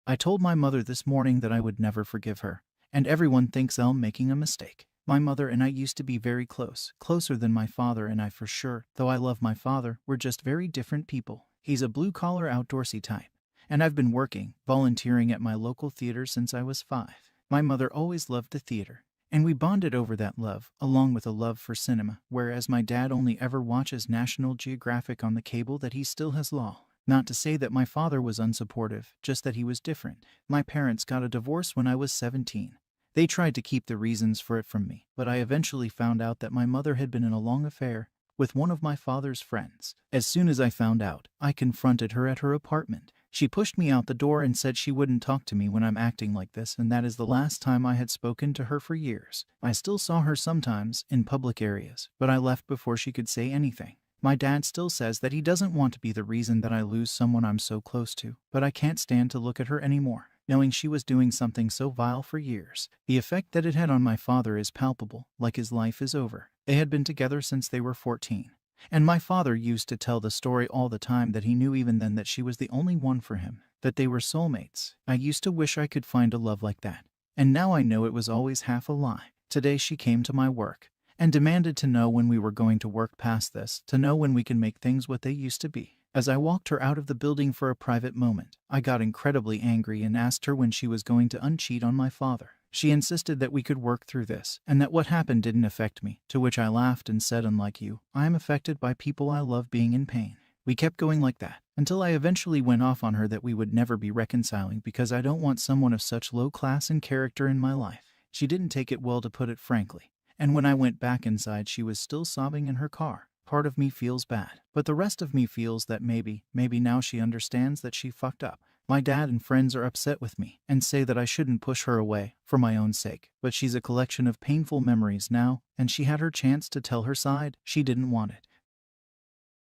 I told my mother this morning that I would never forgive her, and everyone thinks I'm making a mistake. My mother and I used to be very close, closer than my father and I for sure. Though I love my father, we're just very different people. He's a blue-collar outdoorsy type, and I've been working, volunteering at my local theater since I was 5. My mother always loved the theater, and we bonded over that love, along with a love for cinema, whereas my dad only ever watches National Geographic on the cable that he still has law. Not to say that my father was unsupportive, just that he was different. My parents got a divorce when I was 17. They tried to keep the reasons for it from me, but I eventually found out that my mother had been in a long affair with one of my father's friends. As soon as I found out, I confronted her at her apartment. She pushed me out the door and said she wouldn't talk to me when I'm acting like this, and that is the last time I had spoken to her for years. I still saw her sometimes in public areas, but I left before she could say anything. My dad still says that he doesn't want to be the reason that I lose someone I'm so close to, but I can't stand to look at her anymore, knowing she was doing something so vile for years. The effect that it had on my father is palpable, like his life is over. They had been together since they were 14. And my father used to tell the story all the time that he knew even then that she was the only one for him, that they were soulmates. I used to wish I could find a love like that, and now I know it was always half a lie. Today she came to my work and demanded to know when we were going to work past this, to know when we can make things what they used to be. As I walked her out of the building for a private moment, I got incredibly angry and asked her when she was going to uncheat on my father. She insisted that we could work through this, and that what happened didn't affect me, to which I laughed and said, unlike you, I am affected by people I love being in pain. We kept going like that, until I eventually went off on her that we would never be reconciling because I don't want someone of such low class and character in my life. She didn't take it well, to put it frankly, and when I went back inside she was still sobbing in her car. Part of me feels bad, but the rest of me feels that maybe now she understands that she fucked up. My dad and friends are upset with me and say that I shouldn't push her away for my own sake, but she's a collection of painful memories now, and she had her chance to tell her side. She didn't want it.